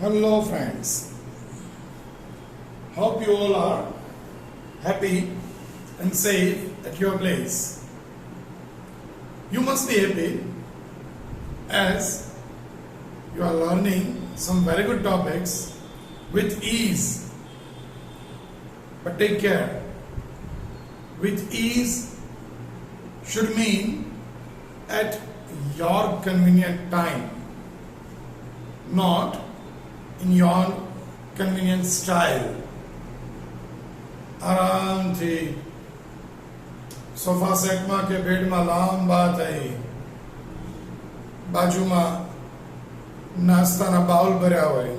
Hello friends, hope you all are happy and safe at your place. You must be happy as you are learning some very good topics with ease. But take care, with ease should mean at your convenient time, not in your convenient style. આરામથી sofa સેટમાં કે બેડમાં લાંબા થઈ બાજુમાં નાસ્તાના bowl ભર્યા હોય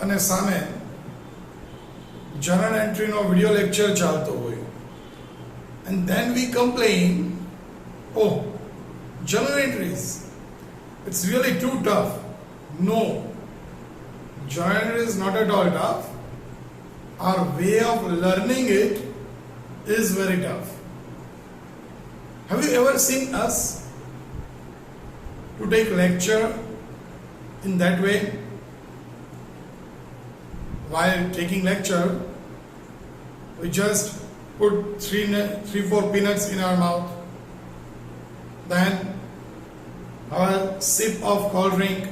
અને સામે જનરલ એન્ટ્રીનો વિડિયો લેક્ચર ચાલતો હોય, and then we complain, oh, journal entries, it's really too tough. No, journal is not at all tough. Our way of learning it is very tough. Have you ever seen us to take lecture in that way? While taking lecture, we just put three, four peanuts in our mouth, then have a sip of cold drink,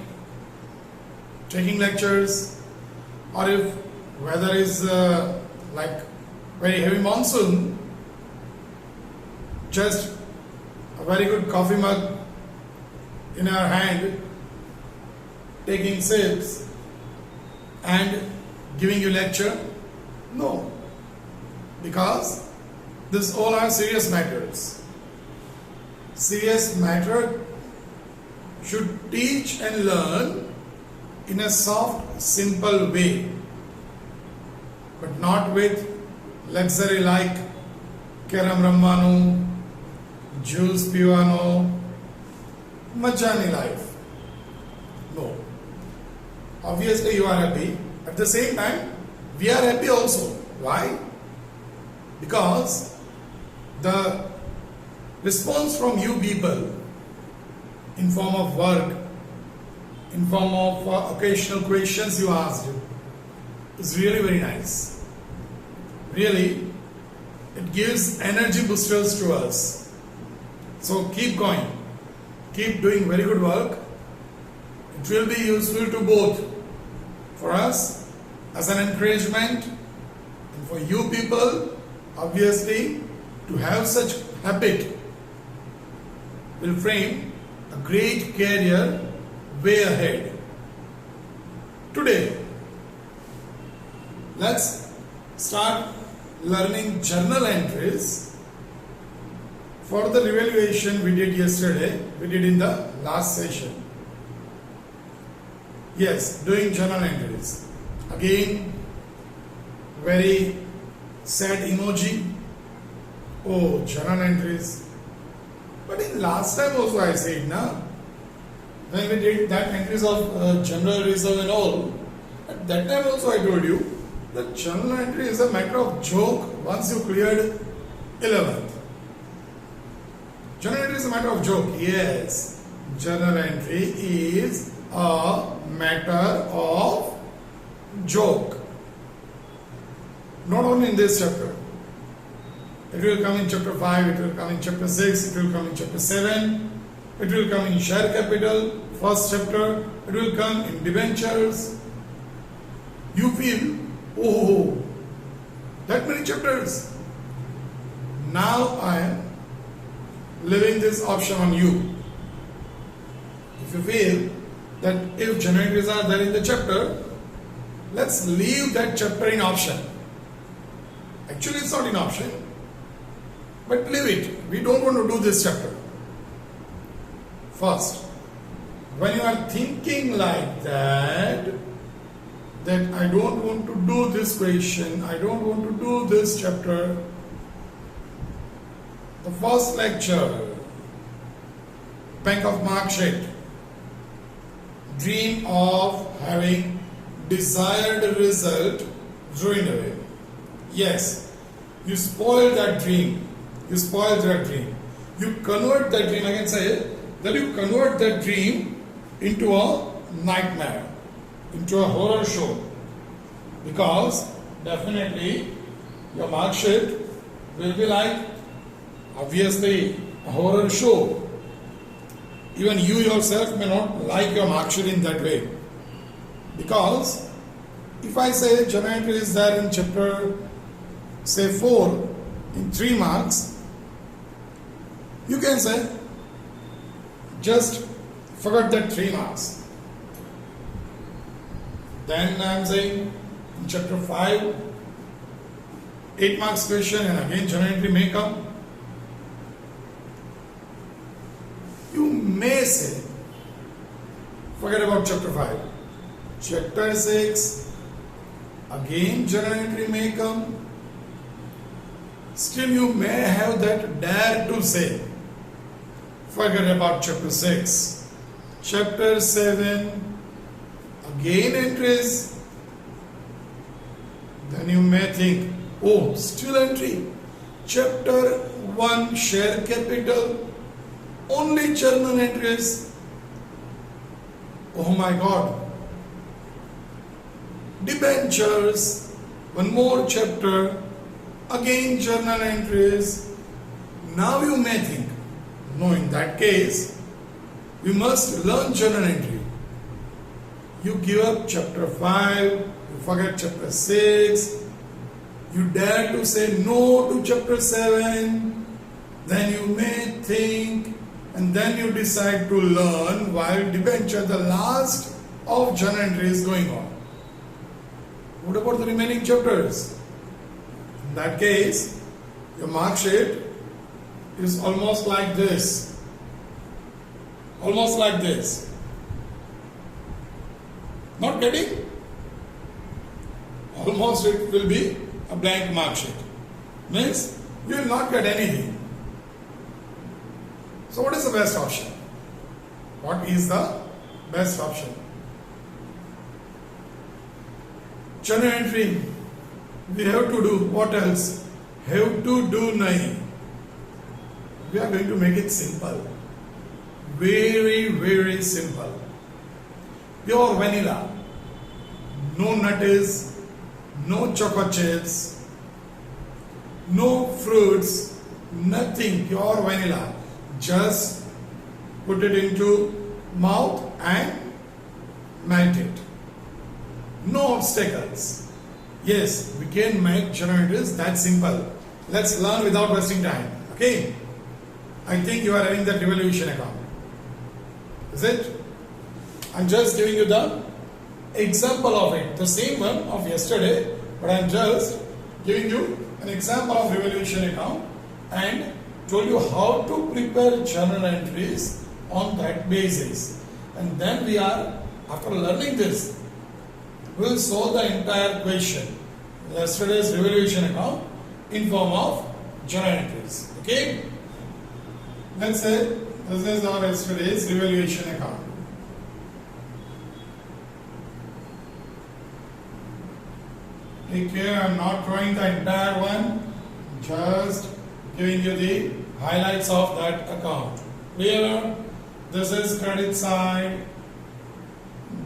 taking lectures, or if weather is like very heavy monsoon, just a very good coffee mug in our hand, taking sips and giving you lecture. No, because this all are serious matters. Serious matter should teach and learn in a soft, simple way, but not with luxury like carom rammanu, juice pivano, majani life. No. Obviously you are happy. At the same time, we are happy also. Why? Because the response from you people in form of work, in form of occasional questions you asked, is really very nice. Really, it gives energy boosters to us. So keep going, keep doing very good work. It will be useful to both, for us as an encouragement, and for you people, obviously, to have such habit will frame a great career way ahead. Today, let's start learning journal entries for the revaluation we did yesterday, we did in the last session. Yes, doing journal entries. Again, very sad emoji. Oh, journal entries. But in last time also I said, na, when we did that entries of general reserve and all, at that time also I told you that journal entry is a matter of joke once you cleared 11th. Journal entry is a matter of joke. Yes, journal entry is a matter of joke. Not only in this chapter. It will come in chapter 5, it will come in chapter 6, it will come in chapter 7, it will come in share capital, first chapter, it will come in debentures. You feel, oh, that many chapters. Now I am leaving this option on you. If you feel that if journal entries are there in the chapter, let's leave that chapter in option. Actually, it's not in option, but leave it. We don't want to do this chapter. First, when you are thinking like that I don't want to do this question, I don't want to do this chapter, the first lecture, bank of mark sheet, dream of having desired result ruined away. Yes, you spoil that dream. You spoil that dream. You convert that dream, I can say, that you convert that dream into a nightmare, into a horror show, because definitely your mark sheet will be like, obviously, a horror show. Even you yourself may not like your mark sheet in that way, because if I say journal entry is there in chapter say 4 in 3 marks, you can say just forget that 3 marks. Then I am saying in chapter 5 8 marks question, and again journal entry may come. You may say forget about chapter 5. Chapter 6 again journal entry may come. Still you may have that dare to say forget about chapter 6. Chapter 7 again entries. Then you may think, oh, still entry. Chapter 1 share capital, only journal entries. Oh my God. Debentures, one more chapter, again journal entries. Now you may think, no, in that case, we must learn journal entry. You give up chapter 5, you forget chapter 6, you dare to say no to chapter 7, then you may think, and then you decide to learn while debenture, the last of journal entry is going on. What about the remaining chapters? In that case, your mark sheet is almost like this. Almost like this. Not getting? Almost it will be a blank mark sheet. Means you will not get anything. So what is the best option? What is the best option? Journal entry. We have to do what else? Have to do nahi. We are going to make it simple. Very, very simple. Pure vanilla. No nuts, no chocolate chips, no fruits, nothing. Pure vanilla. Just put it into mouth and melt it. No obstacles. Yes, we can make journal entries that simple. Let's learn without wasting time. Okay? I think you are having that revaluation account. Is it? I'm just giving you the example of it. The same one of yesterday, but I'm just giving you an example of revaluation account and told you how to prepare journal entries on that basis. And then we are, after learning this, we will solve the entire question. Yesterday's revaluation account in form of journal entries. Okay? Let's say this is our yesterday's revaluation account. Take care, I am not drawing the entire one, just giving you the highlights of that account. Clear? This is credit side,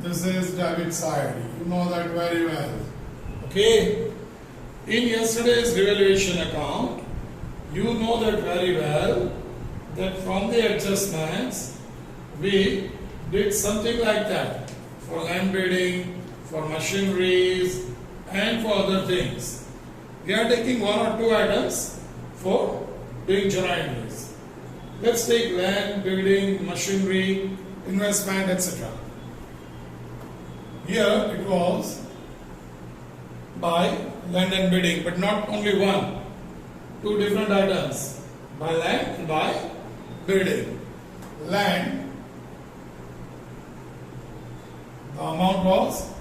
this is debit side. You know that very well. Okay? In yesterday's revaluation account, you know that very well that from the adjustments, we did something like that for land bidding, for machineries, and for other things. We are taking one or two items for doing journal entries. Let's take land, building, machinery, investment, etc. Here it was by land and bidding, but not only one, two different items, by land and by bidding. Land, the amount was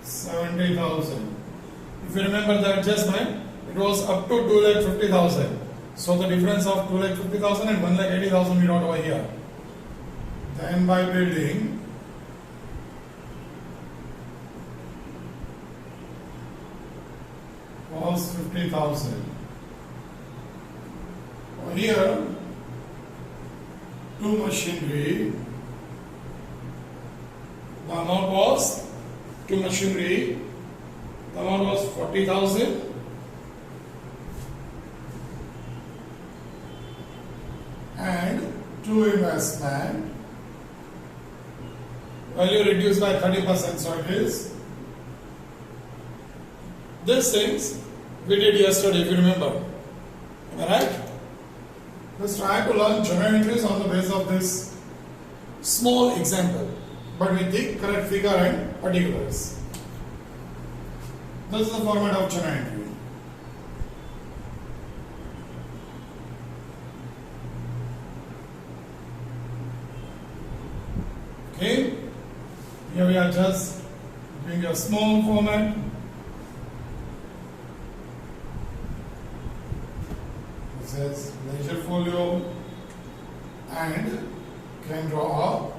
70,000. If you remember the adjustment, it was up to 2,50,000. So the difference of 2,50,000 and 1,80,000 we got over here. Then by building, was 50,000. Over here, to machinery, amount was to machinery, the amount was 40,000. And to investment, value reduced by 30%, so it is. These things we did yesterday, if you remember. Am I right? Let's try to learn journal entries on the basis of this small example, but with the correct figure and particulars. This is the format of journal entry. Okay, here we are just doing a small format. This is ledger folio and can draw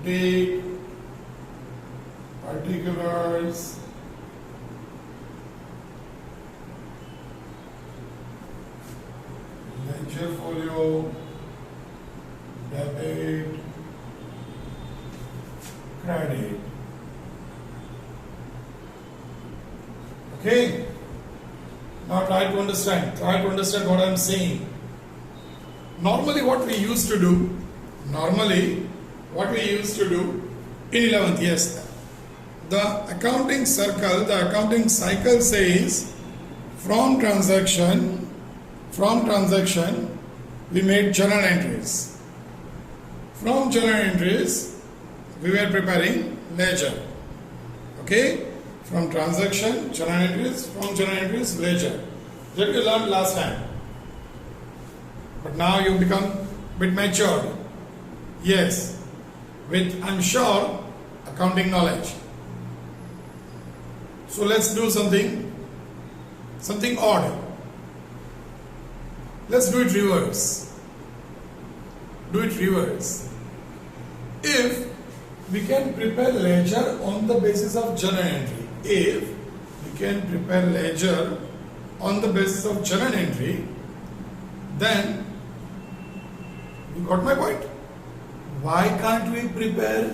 date, particulars, ledger folio, debit, credit. Okay? Now try to understand what I am saying. Normally what we used to do in 11th, yes, the accounting circle, the accounting cycle says from transaction we made journal entries. From journal entries we were preparing ledger. Okay? From transaction, journal entries, from journal entries, ledger. That we learned last time. But now you become a bit matured. Yes, with, I'm sure, accounting knowledge. So let's do something odd. Let's do it reverse. If we can prepare ledger on the basis of journal entry, then you got my point. Why can't we prepare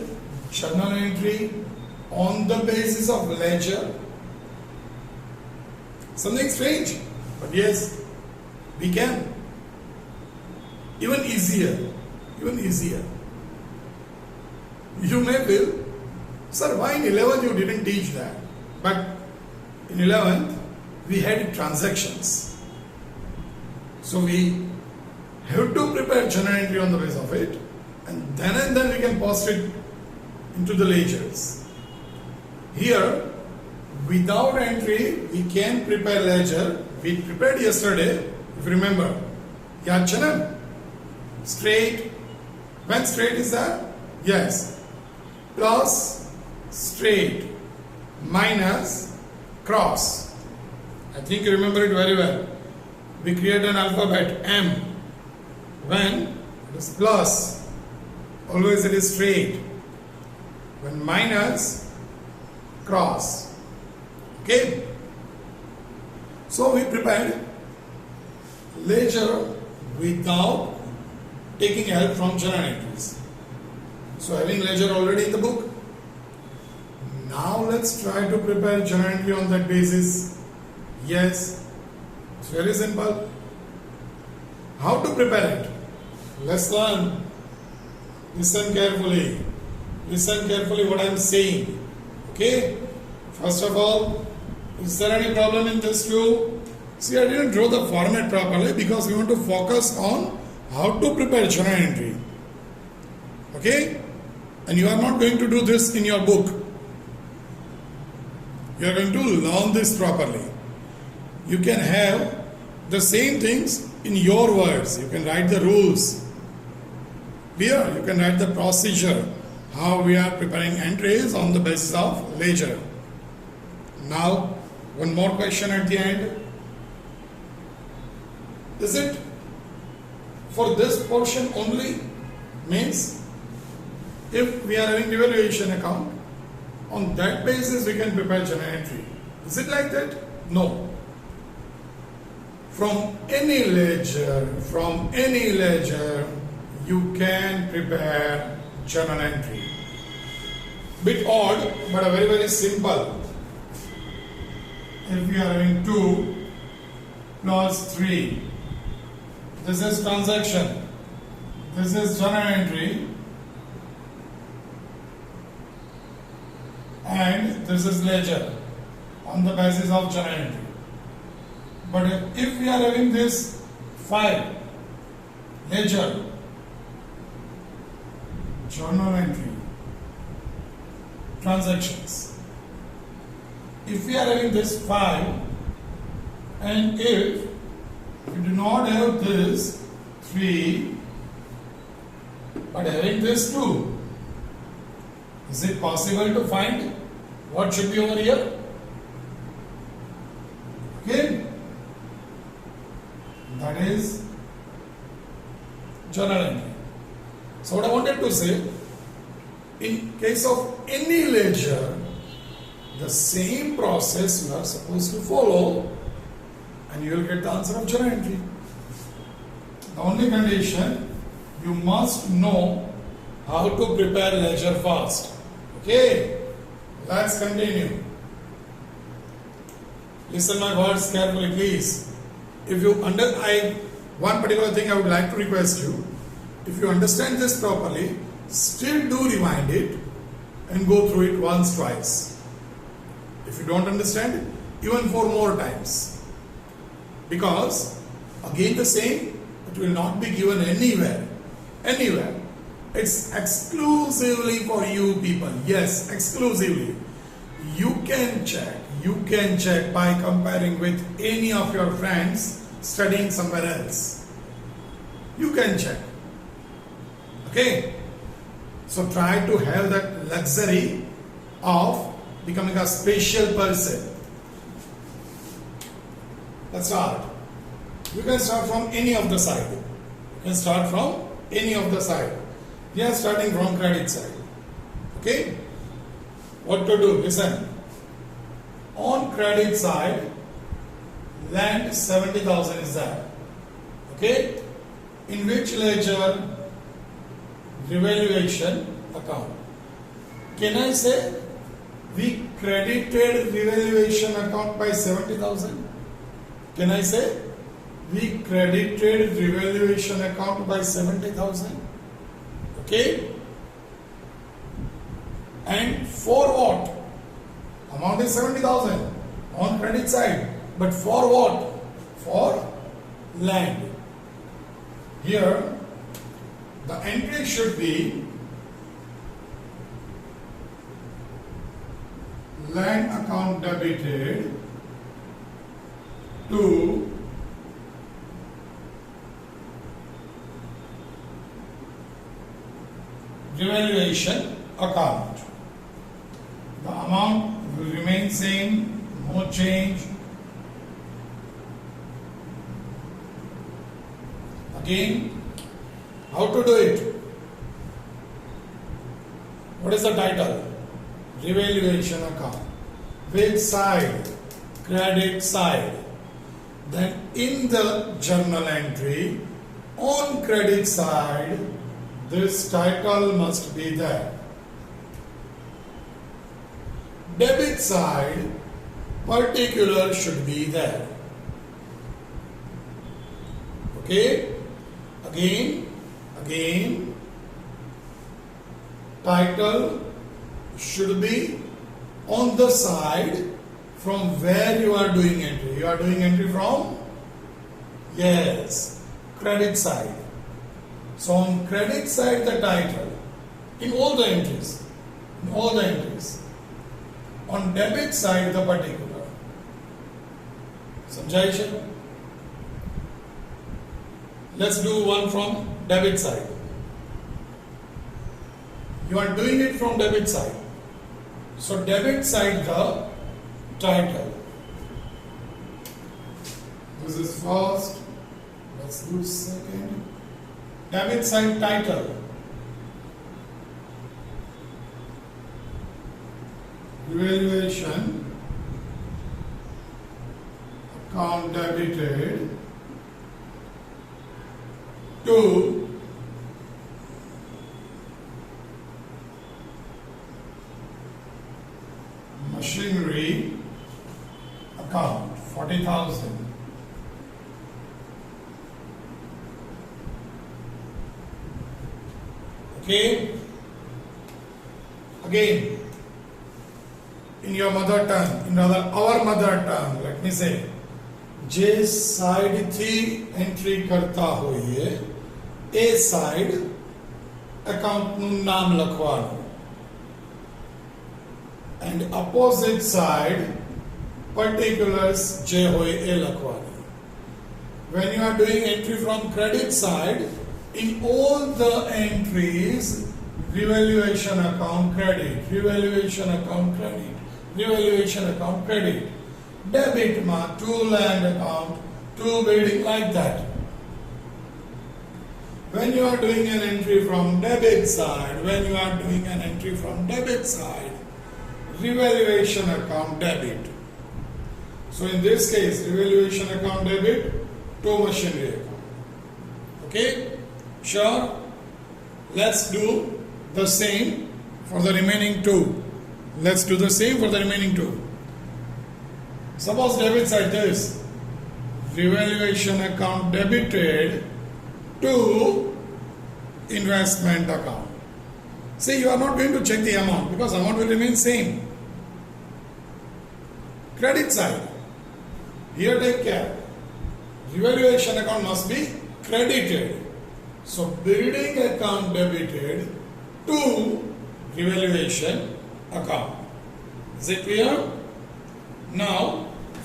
journal entry on the basis of ledger? Something strange, but yes, we can. Even easier. You may feel, sir, why in 11th you didn't teach that? But in 11th we had transactions. So we have to prepare journal entry on the basis of it, and then we can post it into the ledgers. Here, without entry, we can prepare ledger. We prepared yesterday, if you remember. Yachanam, straight. When straight is that? Yes. Plus straight minus cross. I think you remember it very well. We create an alphabet M. When it is plus, always it is straight. When minus, cross. Okay? So we prepared ledger without taking help from journal entries. So having ledger already in the book. Now let's try to prepare journal entry on that basis. Yes, it's very simple. How to prepare it? Let's learn. Listen carefully what I am saying. Okay? First of all, is there any problem in this view? See, I didn't draw the format properly because we want to focus on how to prepare journal entry. Okay? And you are not going to do this in your book. You are going to learn this properly. You can have the same things in your words. You can write the rules. Here, you can write the procedure, how we are preparing entries on the basis of ledger. Now, one more question at the end. Is it for this portion only? Means, if we are having devaluation account, on that basis we can prepare journal entry. Is it like that? No. From any ledger, you can prepare journal entry. Bit odd, but a very simple. If we are having 2 plus 3, this is transaction, this is journal entry, and this is ledger on the basis of journal entry. But if we are having this 5, ledger, journal entry, transactions. If we are having this 5, and if we do not have this 3, but having this 2, is it possible to find what should be over here? Okay, that is journal entry. So what I wanted to say, in case of any ledger, the same process you are supposed to follow and you will get the answer of journal entry. The only condition, you must know how to prepare ledger first. Okay, let's continue. Listen my words carefully, please. If you one particular thing I would like to request you, if you understand this properly, still do rewind it and go through it once, twice. If you don't understand it, even 4 more times. Because again the same, it will not be given anywhere. It's exclusively for you people. Yes, exclusively. You can check by comparing with any of your friends studying somewhere else. You can check. Okay? So try to have that luxury of becoming a special person. Let's start. You can start from any of the side. We are starting from credit side. Okay? What to do? Listen. On credit side, land 70,000 is there. Okay? In which ledger? Revaluation account. Can I say we credited revaluation account by 70,000? Can I say we credited revaluation account by 70,000? Okay? And for what? Amount is 70,000 on credit side. But for what? For land. Here, the entry should be land account debited to revaluation account. The amount will remain same, no change. Again, how to do it? What is the title? Revaluation account. Which side? Credit side. Then in the journal entry, on credit side, this title must be there. Debit side, particular should be there. Okay? Again, title should be on the side from where you are doing entry. You are doing entry from? Yes, credit side. So on credit side the title, in all the entries. On debit side the particular. Samjha? Let's do one from debit side. You are doing it from debit side. So debit side the title. This is first. Let's do second. Debit side title. Revaluation account debited to machinery account 40,000. Okay. Again, in your mother tongue, in our mother tongue, let me say, જે side થી entry કરતા હોઈએ એ side એકાઉન્ટનું નામ લખવાનું and opposite side particulars જે હોય એ લખવાની. When you are doing entry from credit side, in all the entries, revaluation account credit, revaluation account credit, revaluation account credit, debit ma to land account, to building, like that. When you are doing an entry from debit side, when you are doing an entry from debit side, revaluation account debit. So in this case, revaluation account debit to machinery account. Okay? Sure? Let's do the same for the remaining two. Let's do the same for the remaining two. Suppose debit side this, revaluation account debited to investment account. See, you are not going to check the amount because amount will remain same. Credit side, here take care. Revaluation account must be credited. So building account debited to revaluation account. Is it clear? Now,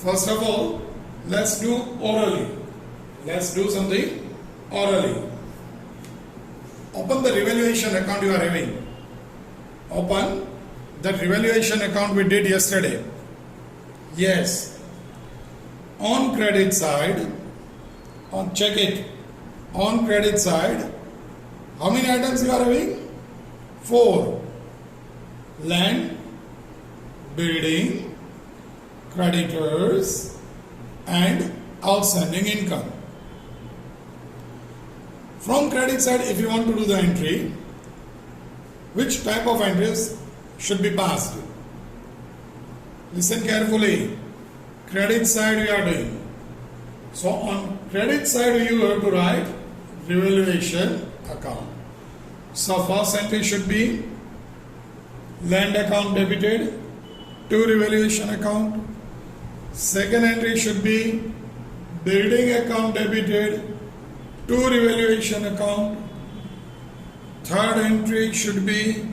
first of all, let's do orally. Let's do something orally. Open the revaluation account you are having. Open that revaluation account we did yesterday. Yes. On credit side, check it. On credit side, how many items you are having? 4. Land, building, creditors, and outstanding income. From credit side, if you want to do the entry, which type of entries should be passed? Listen carefully. Credit side we are doing. So on credit side you have to write revaluation account. So first entry should be land account debited to revaluation account. Second entry should be building account debited to revaluation account. Third entry should be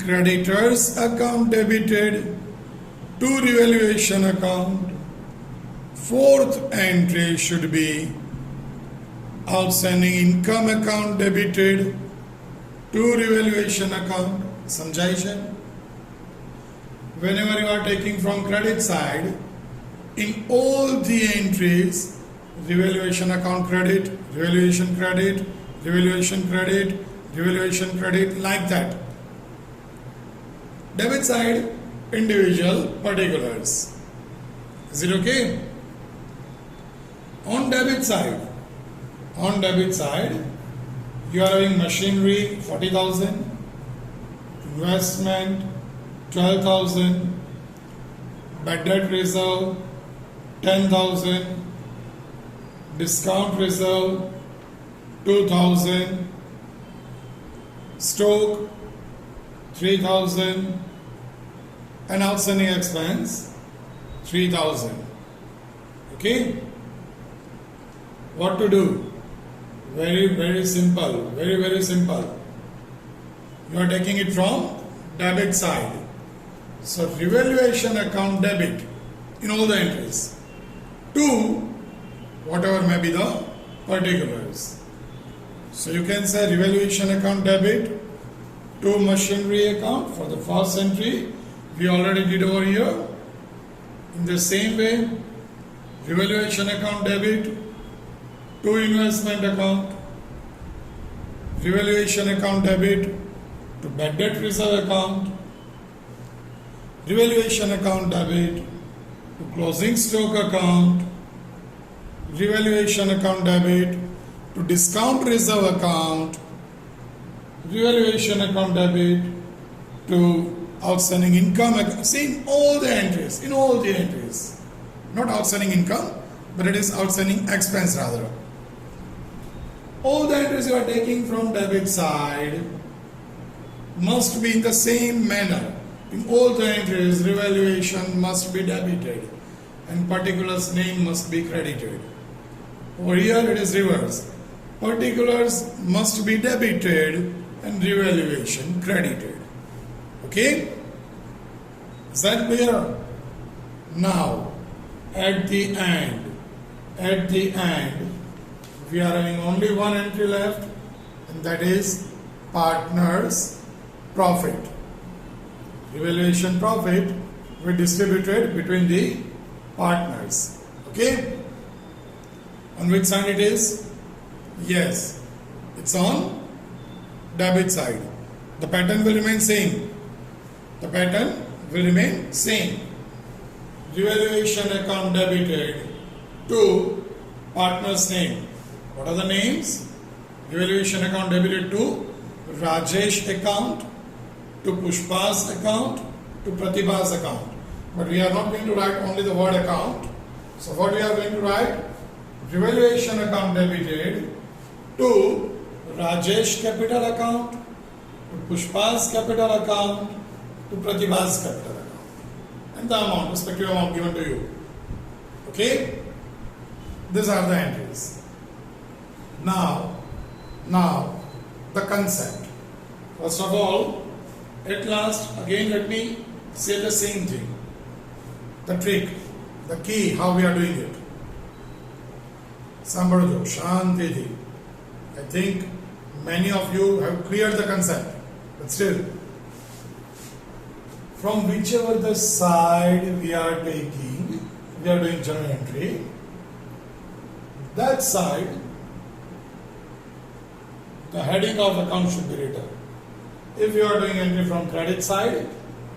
creditors account debited to revaluation account. Fourth entry should be outstanding income account debited to revaluation account. સમજાય છે? Whenever you are taking from credit side, in all the entries, revaluation account credit, revaluation credit, revaluation credit, revaluation credit, like that. Debit side, individual particulars. Is it okay? On debit side, you are having machinery 40,000, investment 12,000, bad debt reserve 10,000, discount reserve 2,000, stock 3,000, and outstanding expense 3,000. Okay? What to do? Very, very simple. Very, very simple. You are taking it from debit side. So revaluation account debit in all the entries to whatever may be the particulars. So you can say revaluation account debit to machinery account for the first entry. We already did over here. In the same way, revaluation account debit to investment account, revaluation account debit to bad debt reserve account, revaluation account debit to closing stock account, revaluation account debit to discount reserve account, revaluation account debit to outstanding income, see in all the entries, not outstanding income, but it is outstanding expense rather. All the entries you are taking from debit side must be in the same manner. In all the entries, revaluation must be debited and particulars name must be credited. Over here it is reverse. Particulars must be debited and revaluation credited. Okay? Is that clear? Now, at the end, we are having only one entry left, and that is partners' profit. Revaluation profit we distributed between the partners. Okay? On which side it is? Yes, it's on debit side. The pattern will remain same. Revaluation account debited to partner's name. What are the names? Revaluation account debited to Rajesh account, to Pushpa's account, to Pratibha's account. But we are not going to write only the word account. So what we are going to write? Revaluation account debited to Rajesh capital account, to Pushpa's capital account, to Pratibha's capital account. And the amount, respective amount given to you. Okay? These are the entries. Now, the concept. First of all, at last, again let me say the same thing. The trick, the key, how we are doing it. Sambhalajo, Shantidhi. I think many of you have cleared the concept, but still, from whichever the side we are taking, we are doing journal entry, that side, the heading of account should be written. If you are doing entry from credit side,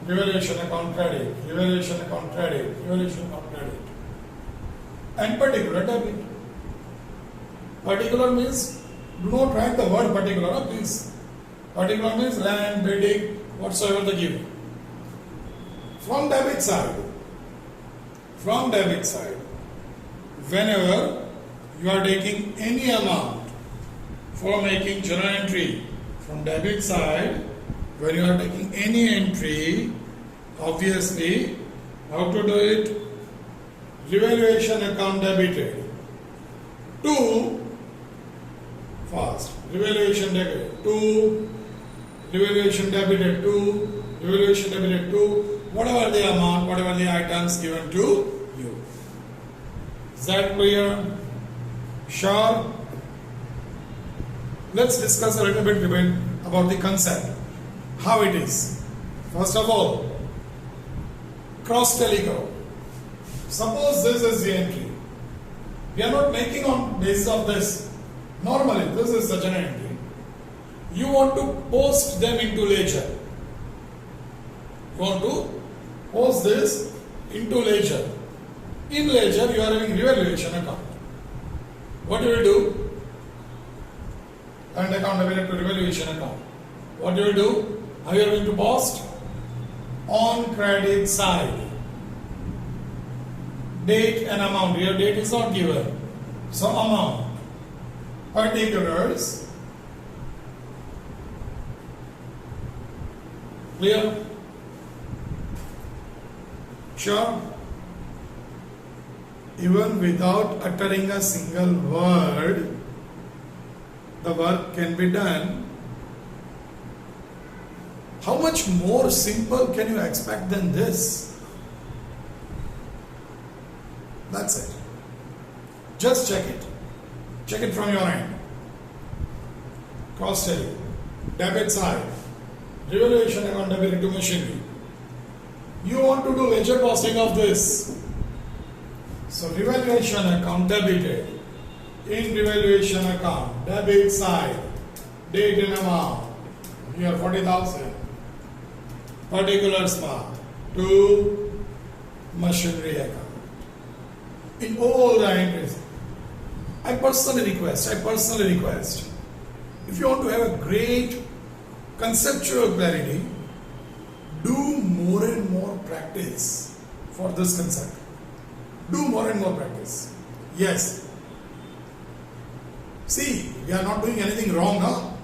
revaluation account credit, revaluation account credit, revaluation account credit, and particular debit. Particular means, do not write the word particular, please. Particular means land, bidding, whatsoever the given. From debit side, whenever you are taking any amount for making journal entry from debit side, when you are taking any entry, obviously, how to do it? Revaluation account debited to, fast, revaluation debited to, revaluation debited to, revaluation debited to, whatever the amount, whatever the items given to you. Is that clear? Sure? Let's discuss a little bit about the concept. How it is. First of all, cross telecom. Suppose this is the entry. We are not making on basis of this. Normally, this is such an entry. You want to post them into ledger. You want to post this into ledger. In ledger, you are having revaluation account. What do you do? Current account debited to revaluation account. What do you do? How you are going to post? On credit side. Date and amount. Your date is not given. So amount. Particulars. Clear? Sure? Even without uttering a single word, the work can be done. How much more simple can you expect than this? That's it. Just check it. Check it from your end. Cross tally. Debit side. Revaluation account debited to machinery. You want to do ledger posting of this. So revaluation account debited. In revaluation account, debit side, date and amount. Here 40,000. Particulars part to machinery account. In all the entries, I personally request, if you want to have a great conceptual clarity, do more and more practice for this concept. Do more and more practice. Yes. See, we are not doing anything wrong now.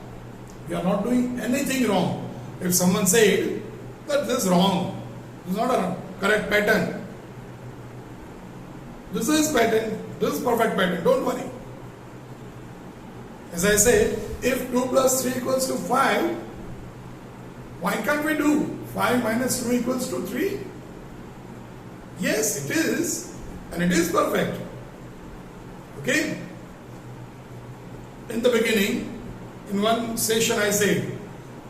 We are not doing anything wrong. If someone said that this is wrong, this is not a correct pattern. This is pattern, this is perfect pattern, don't worry. As I said, if 2 plus 3 equals to 5, why can't we do 5 minus 2 equals to 3? Yes, it is, and it is perfect. Okay? In the beginning, in one session I said,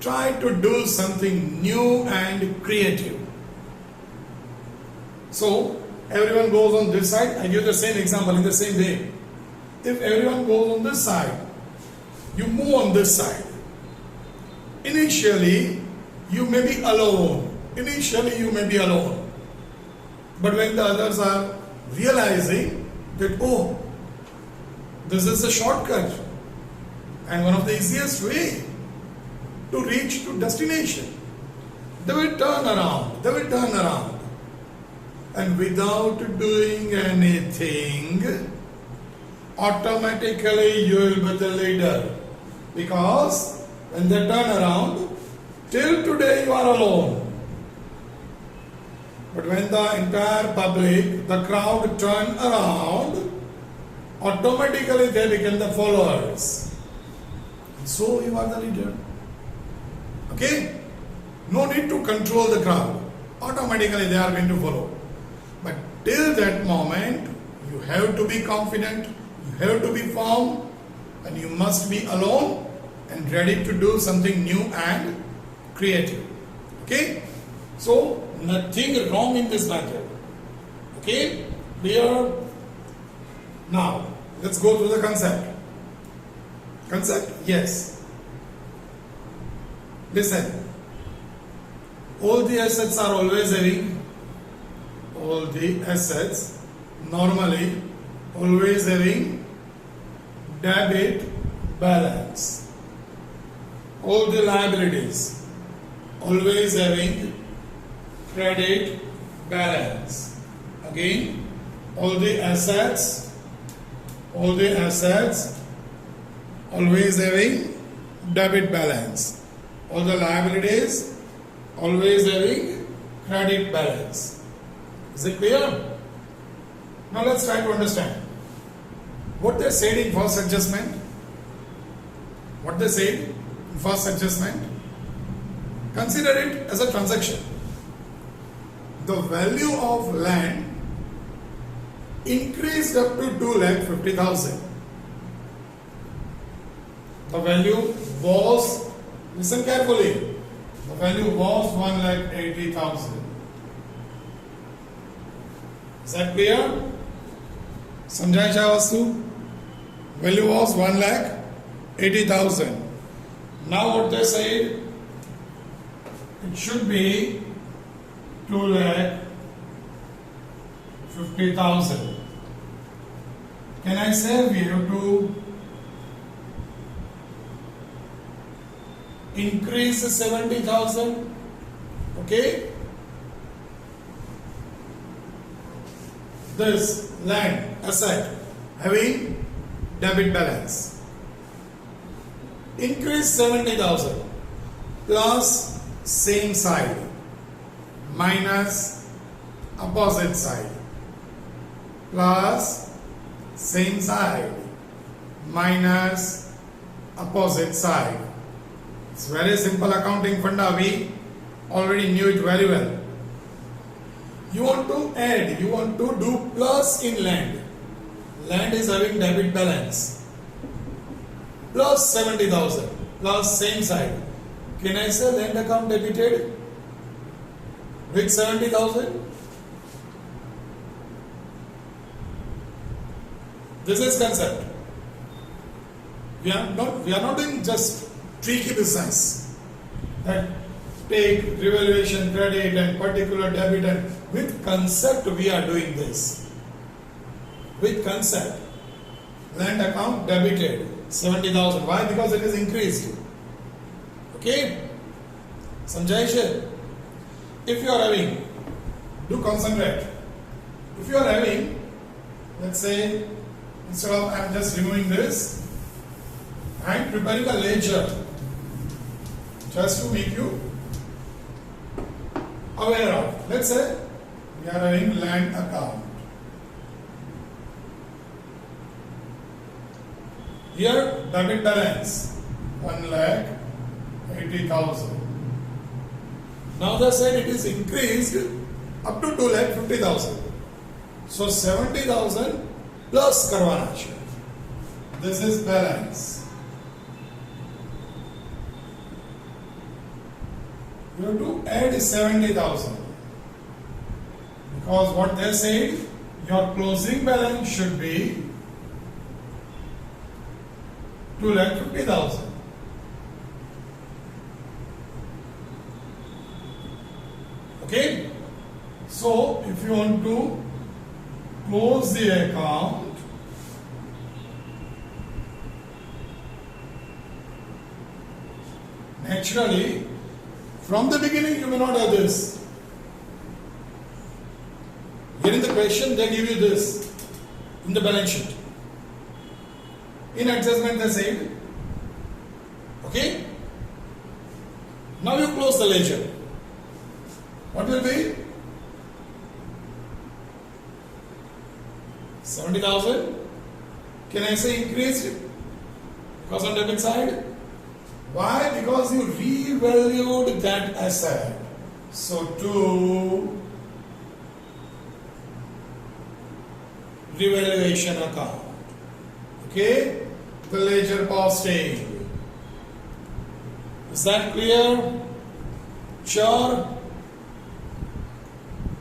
try to do something new and creative. So, everyone goes on this side. I give the same example in the same way. If everyone goes on this side, you move on this side. Initially, you may be alone. But when the others are realizing that, oh, this is a shortcut and one of the easiest way to reach to destination, they will turn around. And without doing anything, automatically you will be the leader. Because when they turn around, till today you are alone. But when the entire public, the crowd turn around, automatically they become the followers. So you are the leader. Okay? No need to control the crowd. Automatically they are going to follow. But till that moment, you have to be confident, you have to be firm, and you must be alone and ready to do something new and creative. Okay? So, nothing wrong in this matter. Okay? Clear? Now, let's go through the concept. Concept? Yes. Listen. All the assets are always having, all the assets normally always having debit balance. All the liabilities always having credit balance. Again, all the assets always having debit balance. All the liabilities always having credit balance. Is it clear? Now let's try to understand what they said in first adjustment. What they said in first adjustment. Consider it as a transaction. The value of land increased up to 2,50,000. The value was, listen carefully, the value was 1,80,000. Is that clear? Samjhay Shavastu? Value was 1,80,000. Now what they said, it should be 2,50,000. Can I say we have to increase 70,000? Okay? This land asset having debit balance. Increase 70,000 plus same side minus opposite side plus same side minus opposite side. It's very simple accounting funda. We already knew it very well. You want to add, you want to do plus in land. Land is having debit balance. Plus 70,000 plus same side. Can I say land account debited with 70,000? This is concept. We are not doing just tricky business that take revaluation credit and particular debit, and with concept we are doing this. With concept, land account debited 70,000. Why? Because it is increased. Okay? Samjhay? if you are having, do concentrate. If you are having, let's say, instead of I am just removing this, I am preparing a ledger just to make you aware of. Let's say we are having land account. Here debit balance 1,80,000. Now they said it is increased up to 2,50,000. So 70,000 plus करवाना चाहिए. This is balance. You have to add 70,000 because what they said, your closing balance should be 2,50,000. Okay? So, if you want to close the account, naturally, from the beginning you may not have this. Here in the question they give you this in the balance sheet. In adjustment they said, okay, now you close the ledger. What will be? 70,000. Can I say increased? Because on debit side. Why? Because you revalued that asset. So to revaluation account. Okay? The ledger posting. Is that clear? Sure?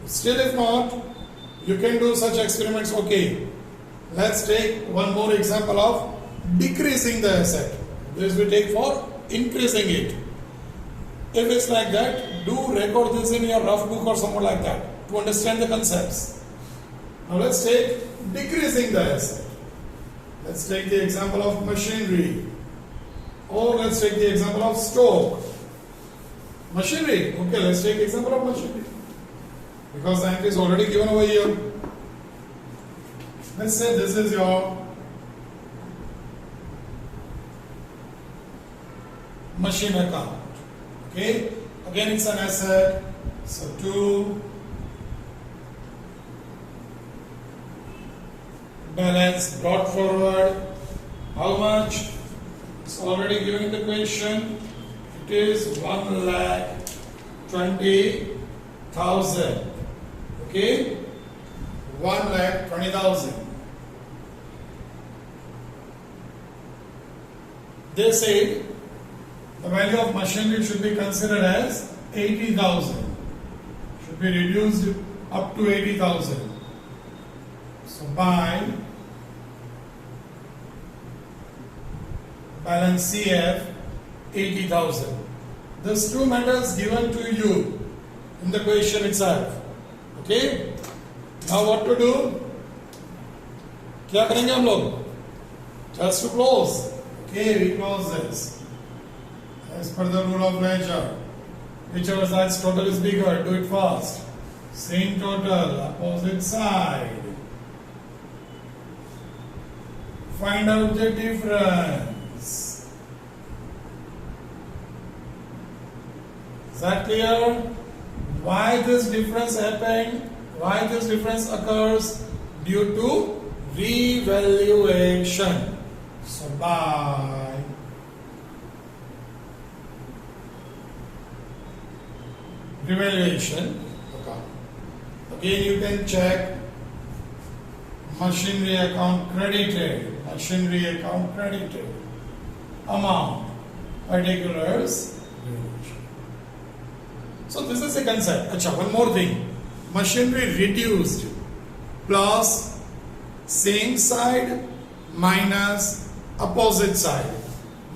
Still if not, you can do such experiments. Okay. Let's take one more example of decreasing the asset. This we take for increasing it. If it's like that, do record this in your rough book or somewhere like that to understand the concepts. Now let's take decreasing the asset. Let's take the example of machinery, or let's take the example of stock. Machinery. Okay, let's take the example of machinery because the entry is already given over here. Let's say this is your machine account. Okay, again it's an asset. So to balance brought forward, how much? It's already given in the question. It is 1,20,000. Okay, 1,20,000. They said the value of machinery should be considered as 80,000. Should be reduced up to 80,000. So by balance CF 80,000. These two matters given to you in the question itself. Okay. Now what to do? क्या करेंगे हम लोग? Just to close. Okay, we close this. As per the rule of ledger, whichever side's total is bigger, do it fast. Same total, opposite side. Find out the difference. Is that clear? Why this difference happened? Why this difference occurs? Due to revaluation. So by revaluation, okay. Again you can check machinery account credited, machinery account credited, amount, particulars. So this is a concept. Achha, one more thing. Machinery reduced plus same side minus opposite side.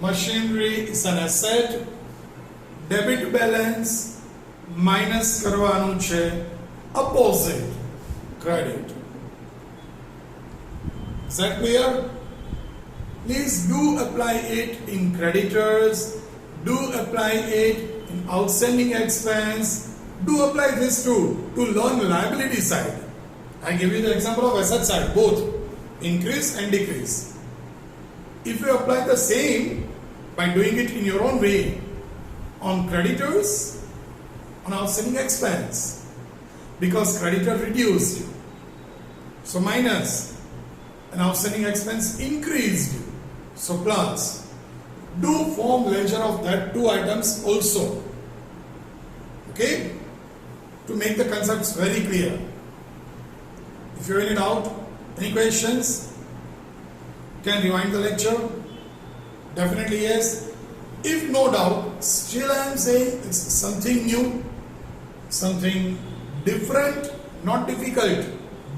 Machinery is an asset. Debit balance minus કરવાનું છે opposite credit. Is that clear? Please do apply it in creditors. Do apply it in outstanding expense. Do apply this too to learn liability side. I give you the example of asset side, both increase and decrease. If you apply the same by doing it in your own way on creditors, on outstanding expense, because creditor reduced, so minus, and outstanding expense increased, so plus. Do form ledger of that two items also. Okay? To make the concepts very clear. If you're in doubt, any questions? Can rewind the lecture? Definitely yes. If no doubt, still I am saying it's something new, something different, not difficult,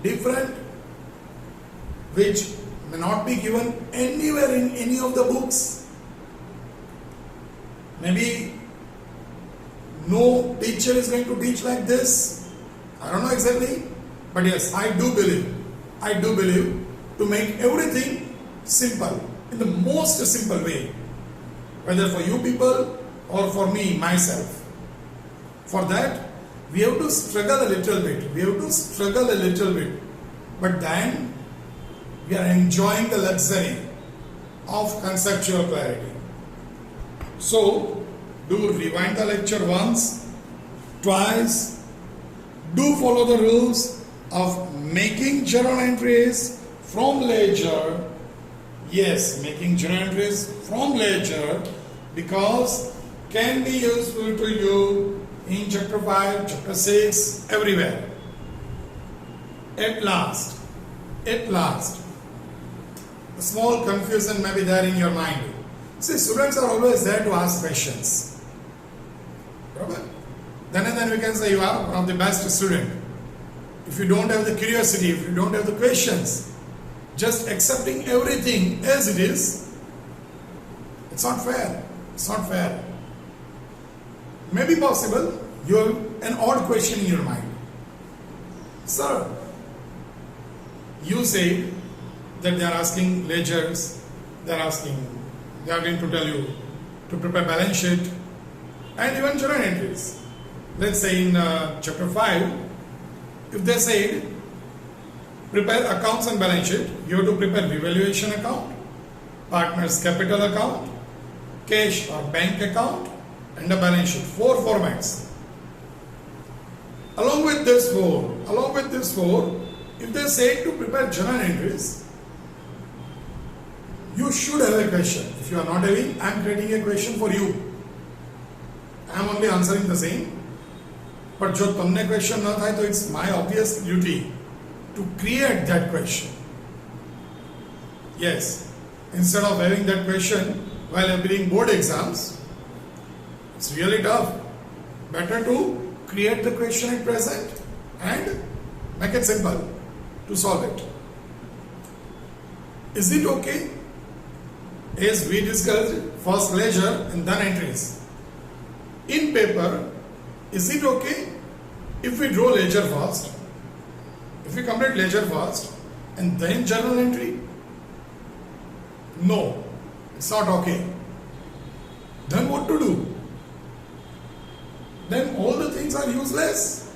different, which may not be given anywhere in any of the books. Maybe no teacher is going to teach like this. I don't know exactly. But yes, I do believe to make everything simple, in the most simple way. Whether for you people or for me, myself. For that, we have to struggle a little bit. But then, we are enjoying the luxury of conceptual clarity. So, do rewind the lecture once, twice. Do follow the rules of making journal entries from ledger. Yes, making journal entries from ledger, because can be useful to you in chapter 5, chapter 6, everywhere. At last, a small confusion may be there in your mind. See, students are always there to ask questions. Right? Then and then we can say you are one of the best student. If you don't have the curiosity, if you don't have the questions, just accepting everything as it is, it's not fair. It's not fair. Maybe possible you have an odd question in your mind. Sir, you say that they are asking ledgers, they are going to tell you to prepare balance sheet and even journal entries. Let's say in chapter 5, if they said prepare accounts and balance sheet, you have to prepare revaluation account, partner's capital account, cash or bank account, and a balance sheet. 4 formats. Along with this four, if they say to prepare journal entries, you should have a question. If you are not having, I am creating a question for you. I am only answering the same. But जो तुमने question ना था, तो it's my obvious duty to create that question. Yes, instead of having that question while appearing board exams, it's really tough. Better to create the question at present and make it simple to solve it. Is it okay? As we discussed, first ledger and then entries. In paper, is it okay if we draw ledger first? If we complete ledger first and then journal entry? No, it's not okay. Then what to do? Then all the things are useless.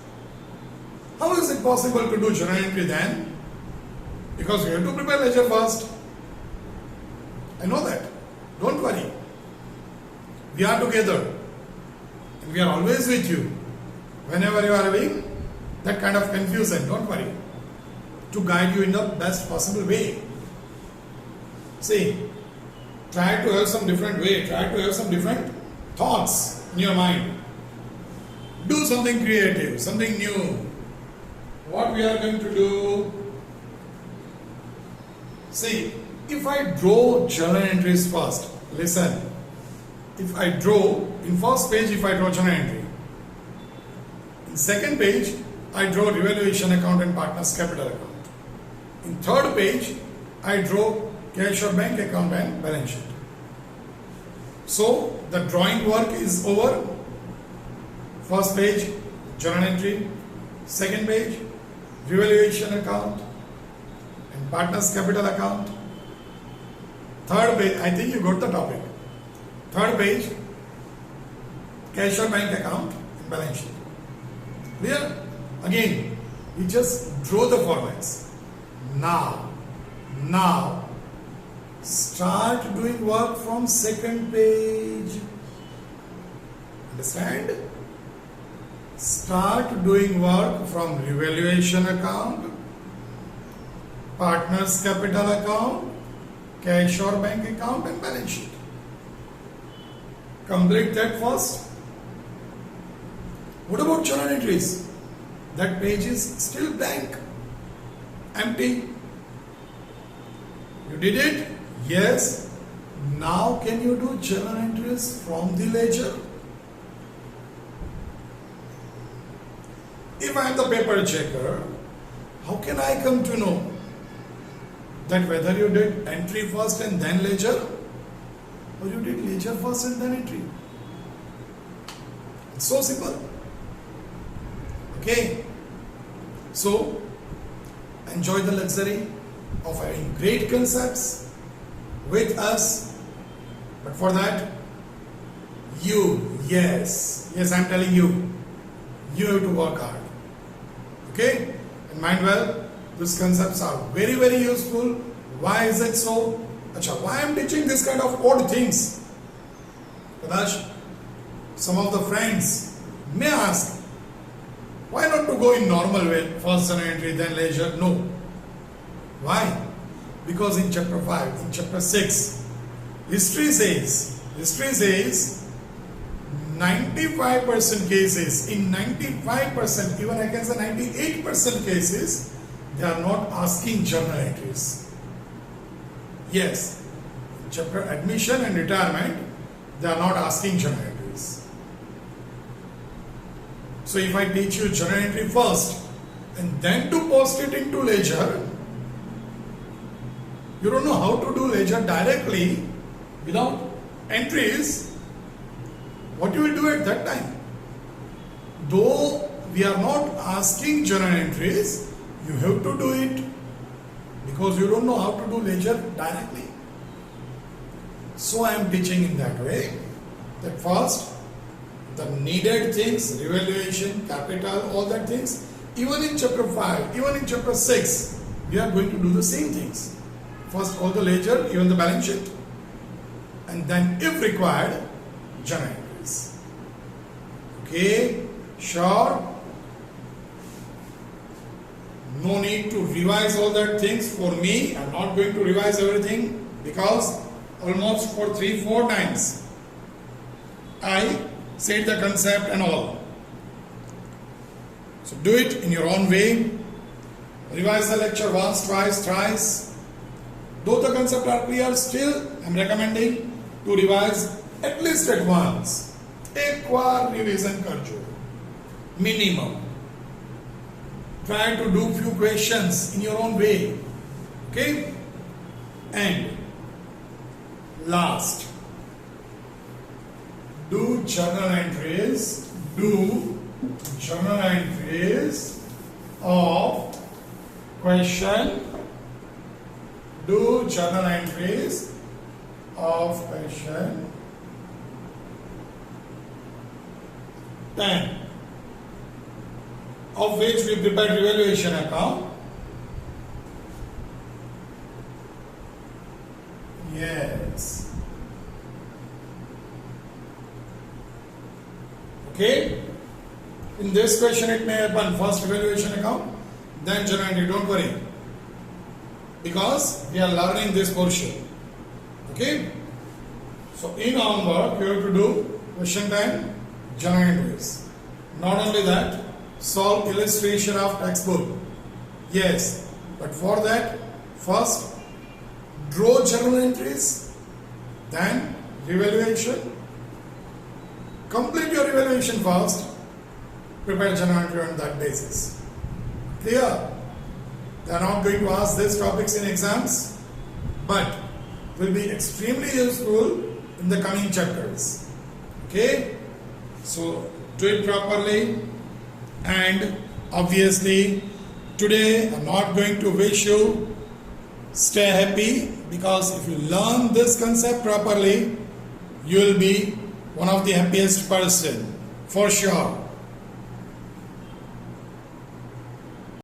How is it possible to do journal entry then? Because we have to prepare ledger first. I know that. Don't worry. We are together. And we are always with you. Whenever you are having that kind of confusion, don't worry. To guide you in the best possible way. See, try to have some different way. Try to have some different thoughts in your mind. Do something creative, something new. What we are going to do? See, if I draw journal entries first, listen. If I draw, in first page if I draw journal entry. In second page, I draw revaluation account and partner's capital account. In third page, I draw cash or bank account and balance sheet. So, the drawing work is over. First page, journal entry. Second page, revaluation account and partner's capital account. Third page, I think you got the topic. Third page, cash or bank account and balance sheet. Clear? Again, you just draw the formats. Now, start doing work from second page. Understand? Start doing work from revaluation account, partners capital account, cash or bank account and balance sheet. Complete that first. What about journal entries? That page is still blank, empty. You did it? Yes. Now can you do journal entries from the ledger? If I am the paper checker, how can I come to know that whether you did entry first and then ledger, or you did ledger first and then entry? It's so simple. Okay? So, enjoy the luxury of having great concepts with us. But for that, yes, I'm telling you, you have to work hard. Okay? And mind well, these concepts are very, very useful. Why is it so? Why I am teaching this kind of odd things? Kadash, some of the friends may ask, why not to go in normal way, first journal entry, then ledger? No. Why? Because in chapter 5, in chapter 6, history says 95% cases, in 95%, even I can say 98% cases, they are not asking journal entries. Yes, in chapter admission and retirement, they are not asking journal entries. So if I teach you journal entry first and then to post it into ledger, you don't know how to do ledger directly without entries. What you will do at that time? Though we are not asking journal entries, you have to do it because you don't know how to do ledger directly. So I am teaching in that way that first the needed things, revaluation, capital, all that things, even in chapter 5, even in chapter 6, we are going to do the same things. First all the ledger, even the balance sheet, and then if required, journal entries. Okay, sure. No need to revise all that things for me. I am not going to revise everything because almost for 3-4 times I said the concept and all. So do it in your own way. Revise the lecture once, twice, thrice. Though the concepts are clear, still I am recommending to revise at least at once. एक बार revision करजो minimum. Try to do few questions in your own way. Okay? And last, do journal entries of question. Do journal entries of question 10, of which we prepared revaluation account. Yes. Okay. In this question, it may happen first revaluation account, then journal entry. Don't worry, because we are learning this portion. Okay. So in homework, you have to do question 10, journal entries. Not only that, solve illustration of textbook. Yes, but for that, first draw journal entries, then revaluation. Complete your evaluation first, prepare journal entry on that basis. Clear? They are not going to ask these topics in exams, but will be extremely useful in the coming chapters. Okay? So do it properly, and obviously today I'm not going to wish you stay happy, because if you learn this concept properly, you will be one of the happiest person for sure.